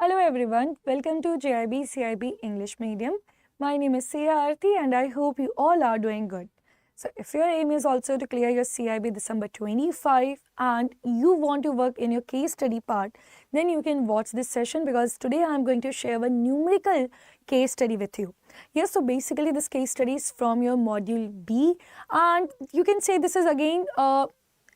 Hello everyone, welcome to JAIIB CIB English Medium. My name is Aarti and I hope you all are doing good. So if your aim is also to clear your CIB December 25 and you want to work in your case study part, then you can watch this session because today I am going to share a numerical case study with you. Yes, so basically this case study is from your module B and you can say this is again,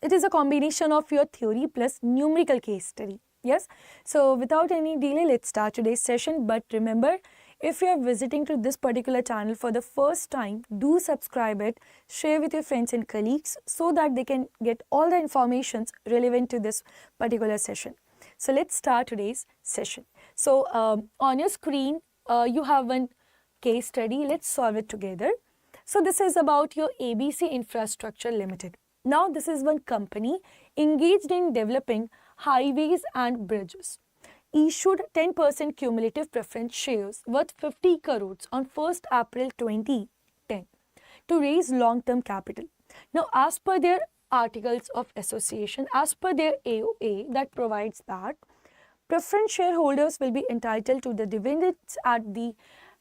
it is a combination of your theory plus numerical case study. Yes, so without any delay, let's start today's session. But remember, if you are visiting to this particular channel for the first time, do subscribe it, share with your friends and colleagues so that they can get all the informations relevant to this particular session. So let's start today's session. So on your screen, you have one case study. Let's solve it together. So this is about your ABC Infrastructure Limited. Now this is one company engaged in developing highways and bridges, issued 10% cumulative preference shares worth 50 crores on 1st April 2010 to raise long-term capital. Now, as per their articles of association, as per their AOA that provides that preference shareholders will be entitled to the dividends at the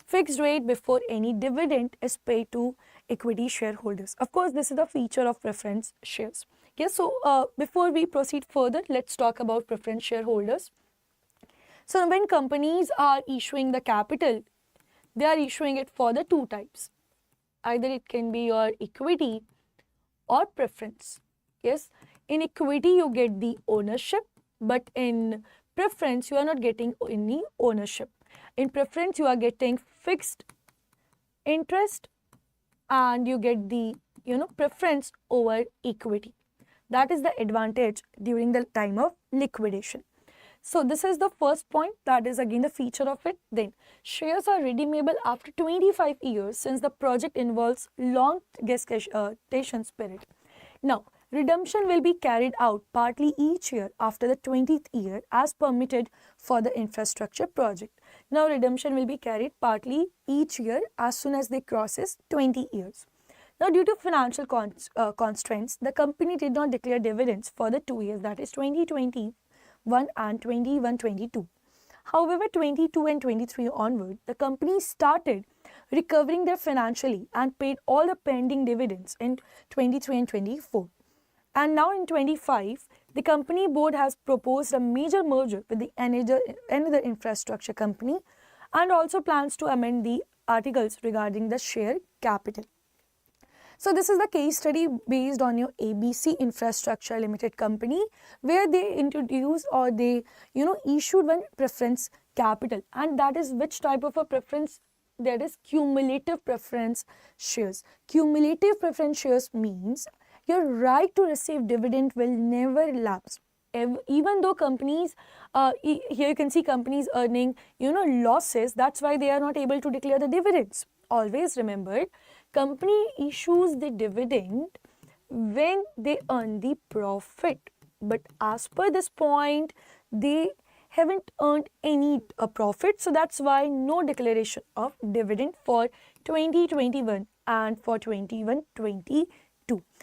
fixed rate before any dividend is paid to equity shareholders. Of course, this is the feature of preference shares. Yes, so before we proceed further, let's talk about preference shareholders. So when companies are issuing the capital, they are issuing it for the two types. Either it can be your equity or preference. Yes, in equity you get the ownership, but in preference you are not getting any ownership. In preference you are getting fixed interest and you get the preference over equity. That is the advantage during the time of liquidation. So this is the first point, that is again the feature of it. Then shares are redeemable after 25 years since the project involves long gestation period. Now redemption will be carried out partly each year after the 20th year as permitted for the infrastructure project. Now redemption will be carried partly each year as soon as they crosses 20 years. Now, due to financial constraints, the company did not declare dividends for the 2 years, that is 2021 and 21-22. However, 22 and 23 onward, the company started recovering their financially and paid all the pending dividends in 23 and 24. And now in 25, the company board has proposed a major merger with the another infrastructure company and also plans to amend the articles regarding the share capital. So this is the case study based on your ABC Infrastructure Limited company where they introduced or they issued one preference capital, and that is which type of a preference? That is cumulative preference shares. Cumulative preference shares means your right to receive dividend will never lapse. Even though companies, here you can see companies earning losses, that's why they are not able to declare the dividends. Always remember, company issues the dividend when they earn the profit, but as per this point they haven't earned any profit, so that's why no declaration of dividend for 2021 and for 21-22.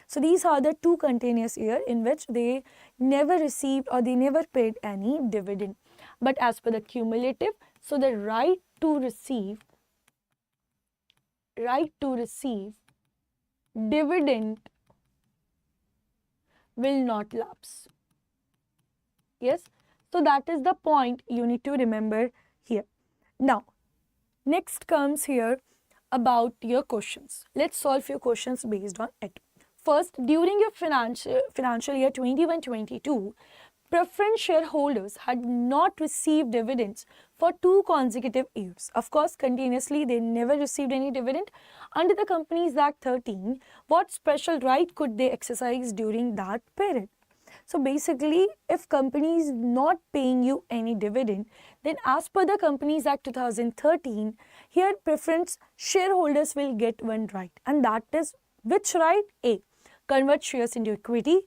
So these are the two continuous years in which they never received or they never paid any dividend. But as per the cumulative, so the right to receive dividend will not lapse. Yes, so that is the point you need to remember here. Now next comes here about your questions. Let's solve your questions based on it. First, during your financial year 21-22, preference shareholders had not received dividends for 2 consecutive years. Of course, continuously they never received any dividend. Under the Companies Act 13, what special right could they exercise during that period? So basically, if company is not paying you any dividend, then as per the Companies Act 2013, here preference shareholders will get one right, and that is which right? A, convert shares into equity,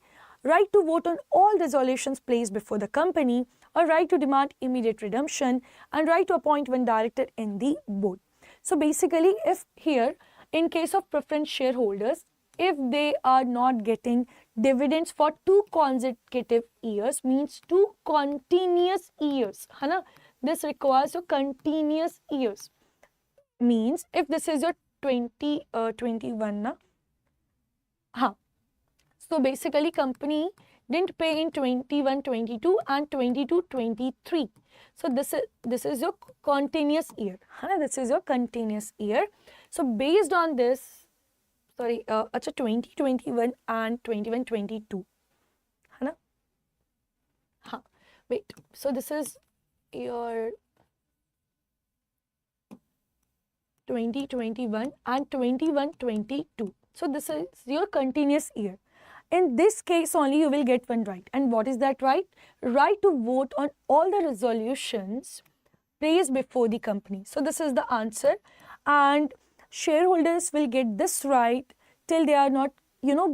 right to vote on all resolutions placed before the company, or right to demand immediate redemption, and right to appoint one director in the board. So basically, if here, in case of preference shareholders, if they are not getting dividends for 2 consecutive years, means 2 continuous years, है ना? this requires your continuous years. Means if this is your 2021 na, so basically company didn't pay in 21-22 and 22-23. So this is your continuous year. This is your continuous year. So based on this, sorry, 2021 and 21-22. Wait, so this is your 2021 and 21-22. So this is your continuous year. In this case only you will get one right. And what is that right? Right to vote on all the resolutions placed before the company. So this is the answer. And shareholders will get this right till they are not,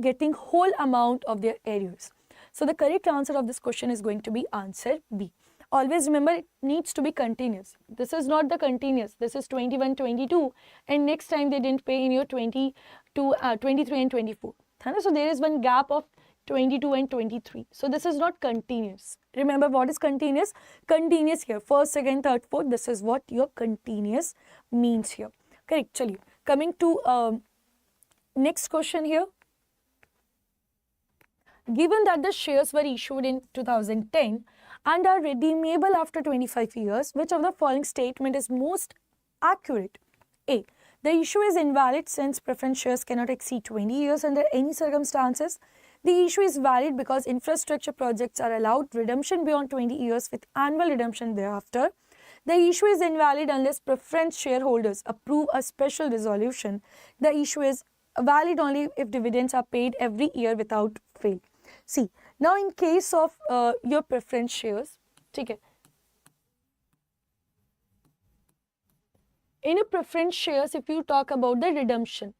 getting whole amount of their arrears. So the correct answer of this question is going to be answer B. Always remember, it needs to be continuous. This is not the continuous. This is 21-22 and next time they didn't pay in your 23 and 24. So there is one gap of 22 and 23. So this is not continuous. Remember what is continuous? Continuous here. First, second, third, fourth. This is what your continuous means here. Correct. Chaliye. Coming to next question here. Given that the shares were issued in 2010 and are redeemable after 25 years, which of the following statement is most accurate? A. The issue is invalid since preference shares cannot exceed 20 years under any circumstances. The issue is valid because infrastructure projects are allowed redemption beyond 20 years with annual redemption thereafter. The issue is invalid unless preference shareholders approve a special resolution. The issue is valid only if dividends are paid every year without fail. See, now in case of your preference shares, okay, in a preference shares, if you talk about the redemption,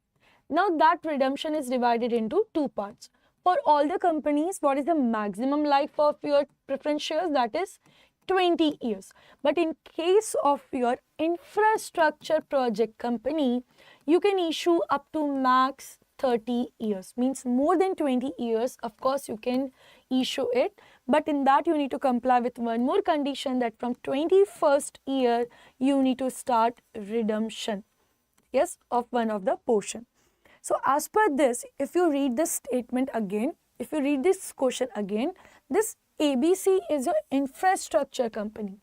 now that redemption is divided into two parts. For all the companies, what is the maximum life of your preference shares? That is 20 years. But in case of your infrastructure project company, you can issue up to max 30 years. Means more than 20 years, of course, you can issue it. But in that, you need to comply with one more condition, that from 21st year, you need to start redemption, yes, of one of the portion. So as per this, if you read this statement again, if you read this question again, this ABC is your infrastructure company.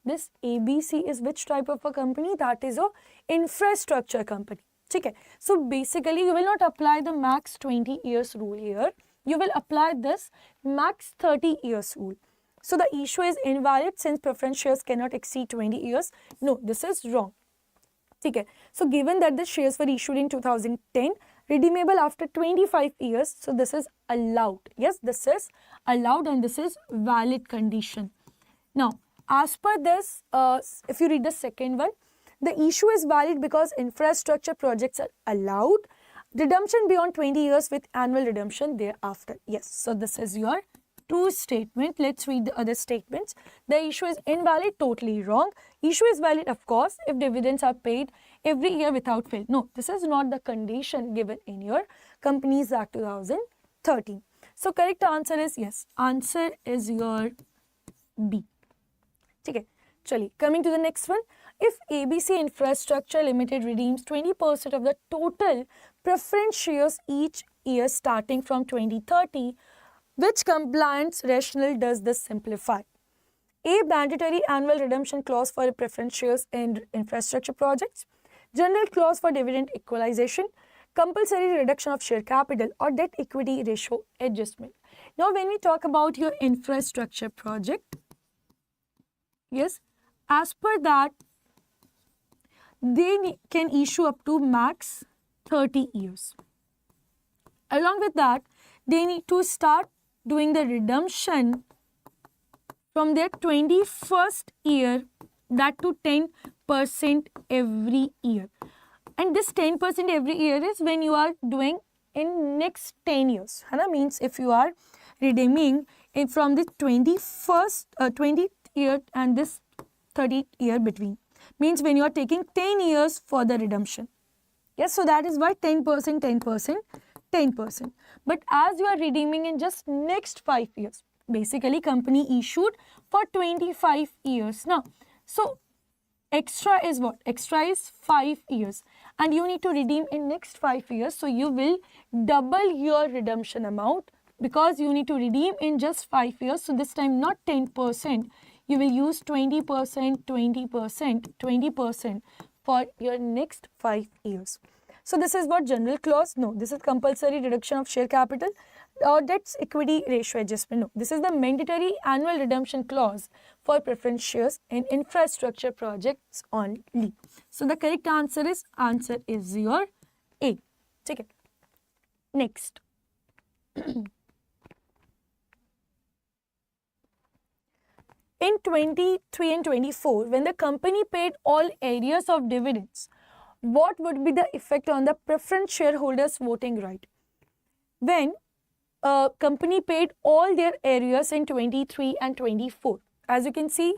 This ABC is which type of a company? That is a infrastructure company. Okay. So basically, you will not apply the max 20 years rule here. You will apply this max 30 years rule. So the issue is invalid since preference shares cannot exceed 20 years. No, this is wrong. Okay. So given that the shares were issued in 2010, redeemable after 25 years, so this is allowed. Yes, this is allowed and this is valid condition. Now, as per this, if you read the second one, the issue is valid because infrastructure projects are allowed redemption beyond 20 years with annual redemption thereafter. Yes, so this is your true statement. Let's read the other statements. The issue is invalid, totally wrong. Issue is valid, of course, if dividends are paid every year without fail. No, this is not the condition given in your Companies Act 2013. So correct answer is yes. Answer is your B. Okay. Chali, coming to the next one. If ABC Infrastructure Limited redeems 20% of the total preference shares each year starting from 2030, which compliance rationale does this simplify? A. Mandatory annual redemption clause for preference shares in infrastructure projects, general clause for dividend equalization, compulsory reduction of share capital, or debt equity ratio adjustment. Now, when we talk about your infrastructure project, yes, as per that, they can issue up to max 30 years. Along with that, they need to start doing the redemption from their 21st year, that to 10% every year. And this 10% every year is when you are doing in next 10 years. Means if you are redeeming it from the 20th year and this 30th year between. Means when you are taking 10 years for the redemption. Yes, so that is why 10%, 10%, 10%. But as you are redeeming in just next 5 years, basically company issued for 25 years. Now, So extra is what? Extra is 5 years and you need to redeem in next 5 years. So you will double your redemption amount because you need to redeem in just 5 years. So this time not 10%, you will use 20%, 20%, 20% for your next 5 years. So this is what general clause? No, this is compulsory reduction of share capital or debt's equity ratio adjustment. No, this is the mandatory annual redemption clause for preference shares in infrastructure projects only. So the correct answer is your A. Take it. Next. In 23 and 24, when the company paid all areas of dividends, what would be the effect on the preference shareholders' voting right? When a company paid all their areas in 23 and 24, as you can see,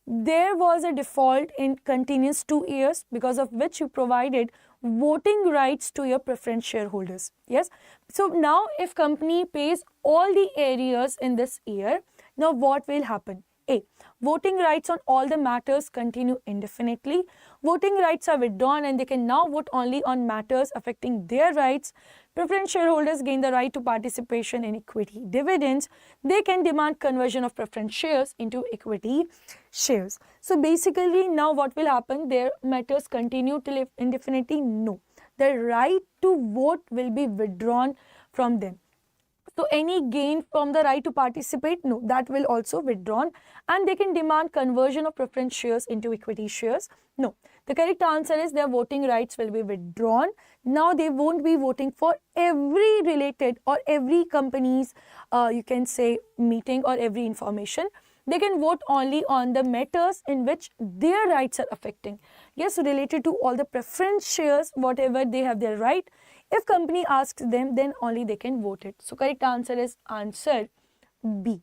there was a default in continuous 2 years because of which you provided voting rights to your preference shareholders. Yes. So now if company pays all the areas in this year, now what will happen? A. Voting rights on all the matters continue indefinitely. Voting rights are withdrawn and they can now vote only on matters affecting their rights. Preference shareholders gain the right to participation in equity dividends. They can demand conversion of preference shares into equity shares. So basically now what will happen? Their matters continue till indefinitely? No. The right to vote will be withdrawn from them. So any gain from the right to participate, no, that will also withdrawn and they can demand conversion of preference shares into equity shares. No, the correct answer is their voting rights will be withdrawn. Now they won't be voting for every related or every company's, you can say, meeting or every information. They can vote only on the matters in which their rights are affecting. Yes, related to all the preference shares, whatever they have their right. If company asks them, then only they can vote it. So correct answer is answer B.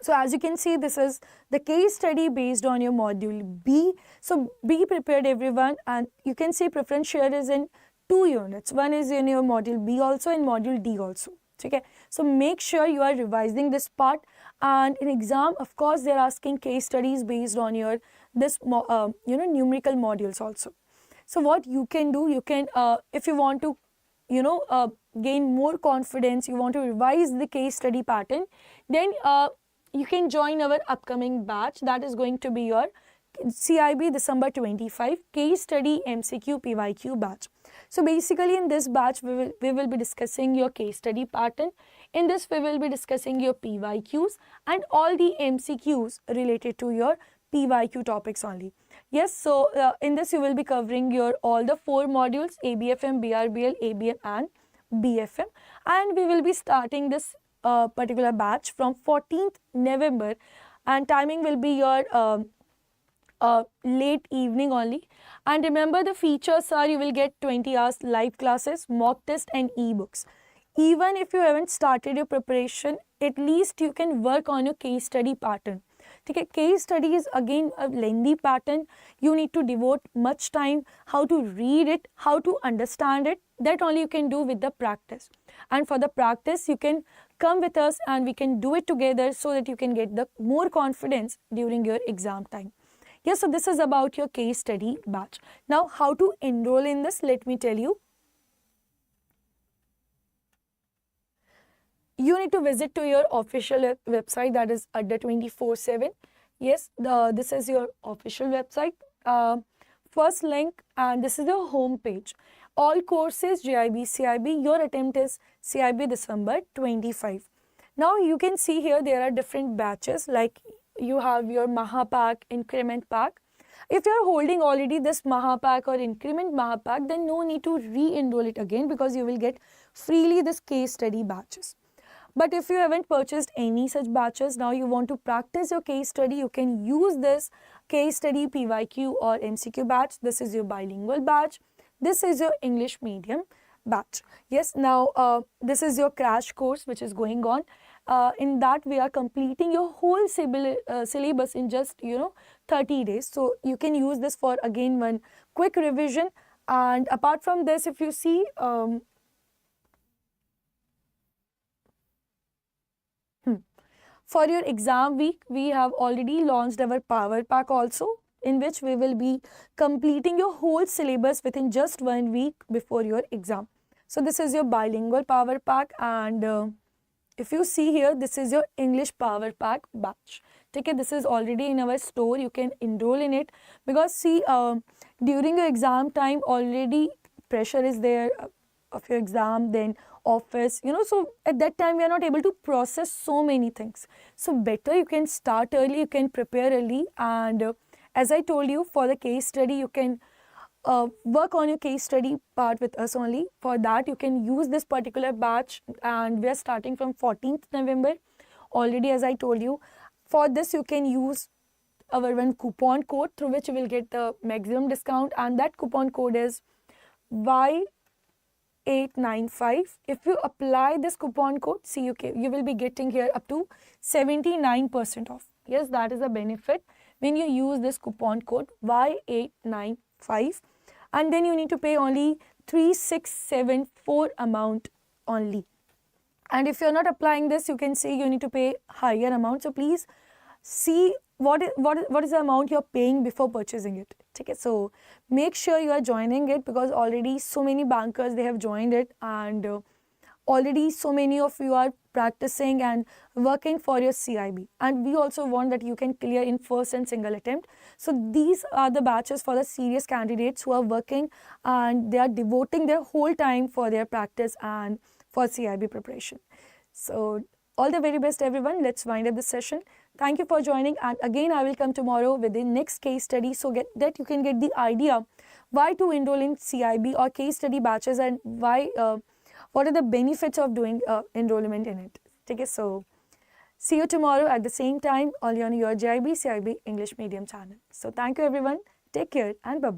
So as you can see, this is the case study based on your module B. So be prepared everyone, and you can see preference share is in 2 units. One is in your module B also and module D also. Okay. So make sure you are revising this part, and in exam, of course, they are asking case studies based on your numerical modules also. So what you can do, you can if you want to gain more confidence, you want to revise the case study pattern, then you can join our upcoming batch. That is going to be your CIB December 25 case study MCQ PYQ batch. So basically in this batch we will be discussing your case study pattern. In this we will be discussing your PYQs and all the MCQs related to your PYQ topics only. Yes, so in this you will be covering your all the 4 modules ABFM, BRBL, ABM and BFM, and we will be starting this particular batch from 14th November, and timing will be your late evening only. And remember, the features are you will get 20 hours live classes, mock test and ebooks. Even if you haven't started your preparation, at least you can work on your case study pattern. Okay, case study is again a lengthy pattern. You need to devote much time, how to read it, how to understand it. That only you can do with the practice. And for the practice, you can come with us and we can do it together so that you can get the more confidence during your exam time. Yes, so this is about your case study batch. Now, how to enroll in this, let me tell you. You need to visit to your official website, that is Adda 24/7. Yes, this is your official website. First link, and this is the home page. All courses JAIIB CAIIB. Your attempt is CAIIB December 25. Now you can see here there are different batches, like you have your Mahapak, Increment Pack. If you are holding already this Mahapak or Increment Mahapak, then no need to re-enroll it again because you will get freely this case study batches. But if you haven't purchased any such batches, now you want to practice your case study, you can use this case study PYQ or MCQ batch. This is your bilingual batch. This is your English medium batch. Yes, now this is your crash course which is going on. In that we are completing your whole syllabus in just 30 days. So you can use this for again one quick revision. And apart from this, if you see For your exam week, we have already launched our power pack also, in which we will be completing your whole syllabus within just 1 week before your exam. So this is your bilingual power pack, and if you see here, this is your English power pack batch. Okay, this is already in our store. You can enroll in it, because see, during your exam time already pressure is there of your exam, then office, so at that time we are not able to process so many things. So better you can start early, you can prepare early, and as I told you, for the case study, you can work on your case study part with us only. For that, you can use this particular batch, and we are starting from 14th November already, as I told you. For this, you can use our one coupon code through which you will get the maximum discount, and that coupon code is Y895. If you apply this coupon code CUK, you will be getting here up to 79% off. Yes, that is a benefit when you use this coupon code Y895, and then you need to pay only 3674 amount only. And if you're not applying this, you can say you need to pay higher amount. So please see what is the amount you're paying before purchasing it. Okay, so make sure you are joining it, because already so many bankers, they have joined it, and already so many of you are practicing and working for your CIB, and we also want that you can clear in first and single attempt. So these are the batches for the serious candidates who are working, and they are devoting their whole time for their practice and for CIB preparation. So all the very best, everyone. Let's wind up this session. Thank you for joining, and again I will come tomorrow with the next case study, so that you can get the idea why to enroll in CIB or case study batches, and why what are the benefits of doing enrollment in it. Okay, so see you tomorrow at the same time, only on your JAIIB CAIIB English Medium channel. So thank you, everyone. Take care, and bye-bye.